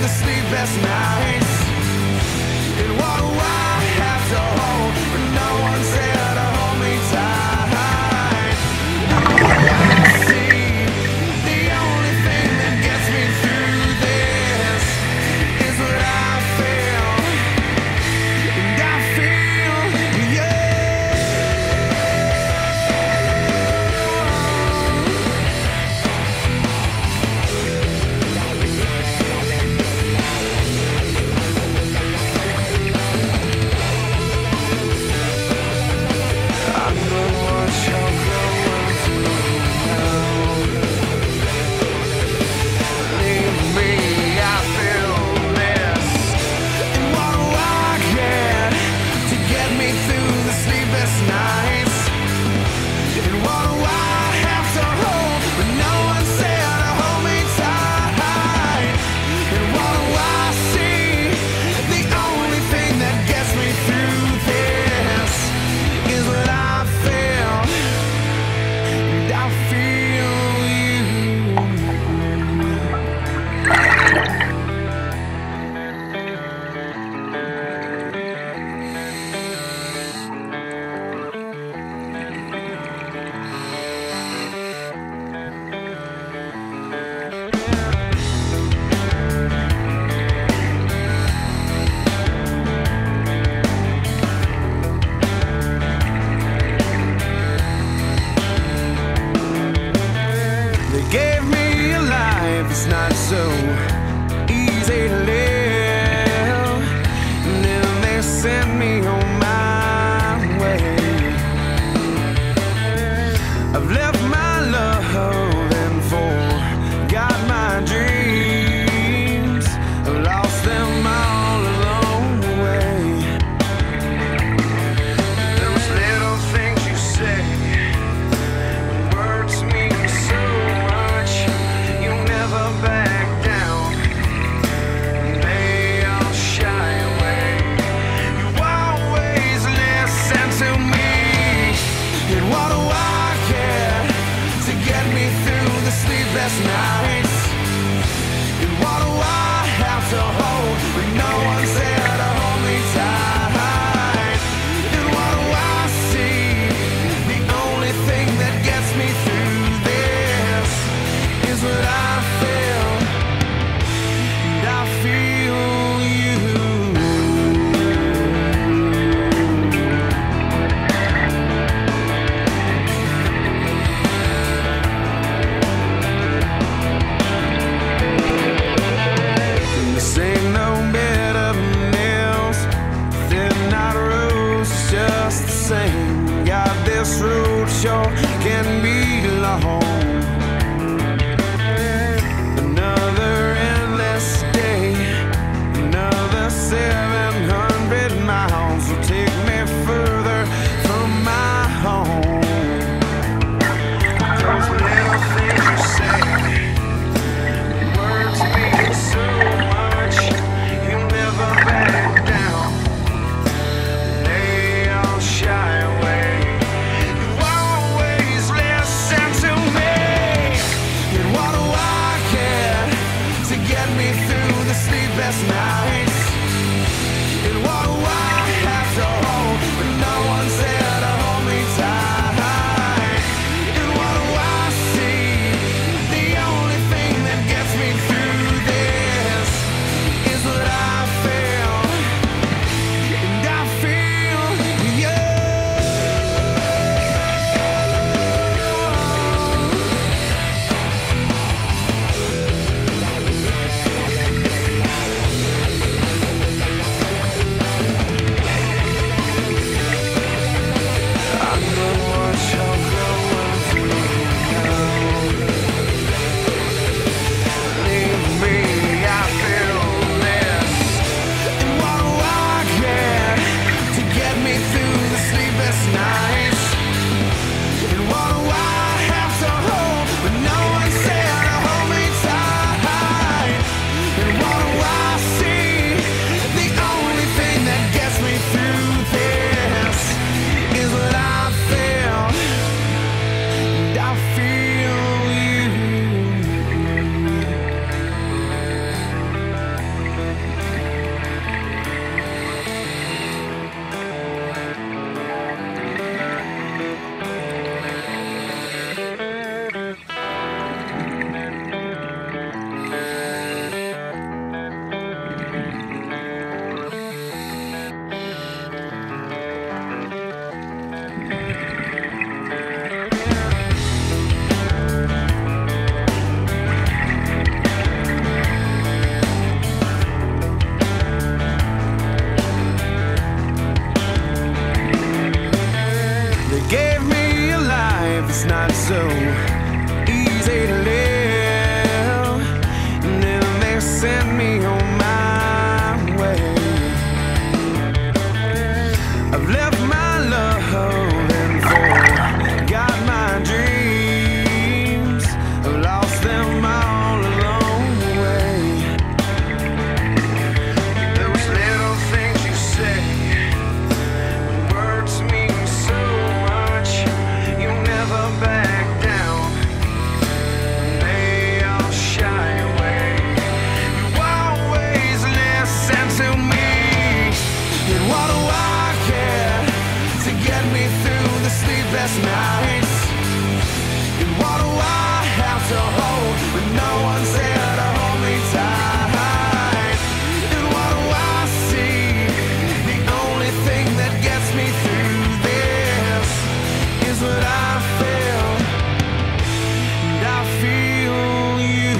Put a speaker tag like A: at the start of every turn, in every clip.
A: the sleepless nights. And what do I have to hold when no one's there to hold me tight? I see the only thing that gets me through this is what I feel, and I feel you. I know what you're going through now. Leave me, I feel this. And what do I get to get me through the sleepless nights? And what do I have to hold when no one's there to hold me tight? And what do I see? The only thing that gets me through this is what I feel, and I feel you. They gave me a life, it's not so easy to live. And then they sent me on my way. I've left my love and forgot my dreams. I've lost them all along the way. Those little things you say, words mean so much. You never back down, they all shy away. You always listen to me. And what do I care to get me through the sleepless nights? And what do I have to hold when no one's there to hold me tight? And what do I see? The only thing that gets me through this is what I feel, and I feel you. This ain't no bed of nails, they're not rose, it's just the same. God, this road sure can be long. Another endless day, another 700 miles will take me further from my home. Those little things you say, words mean so much. You never back down, they all shy away. You always listen to me. And what do I care to get me through the sleepless nights? And what do I have to hold when no one's there to hold me tight? And what do I see? The only thing that gets me through this is what I feel, and I feel you. me on my way. I've left my love and forgot my dreams. I've lost them all along the way. Those little things you say, words mean so much. You never back down, they all shy away. You always listen to me, and what do I care to get me through the sleepless nights? And what do I have to hold when no one's there to hold me tight? And what do I see? The only thing that gets me through this is what I feel, and I feel you.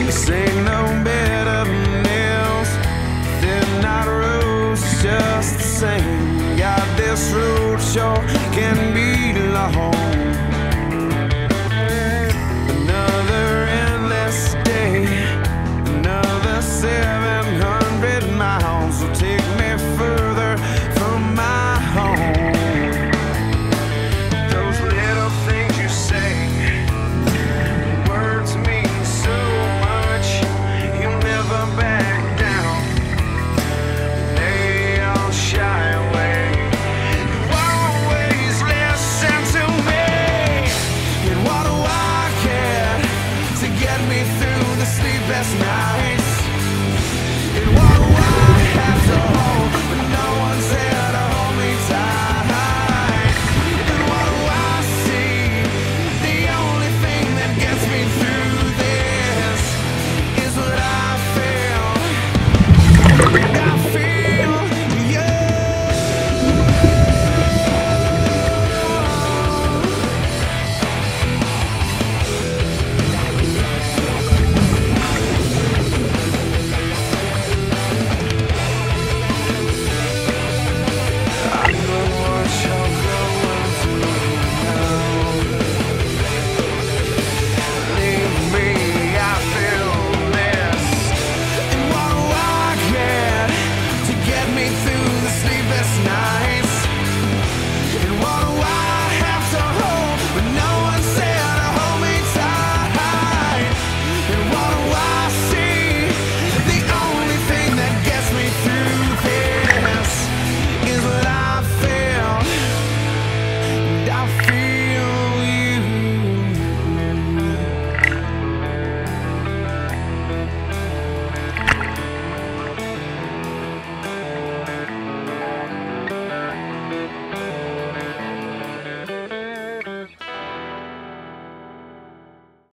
A: This ain't no bed of nails, they're not roses, just the same. Got this road sure can be long. Another endless day, another 700 miles will take me further from my home. Those little things you say, words mean so much. You never back down, they all shy away. You always listen to me, and what do I care to get me through the sleepless nights? And what do I have to hold when no one's there to hold me tight? And what do I see? The only thing that gets me through this is what I feel, and I feel you. I know what you're going through now. Leave me, I feel this. And what do I care to get me through the sleepless night?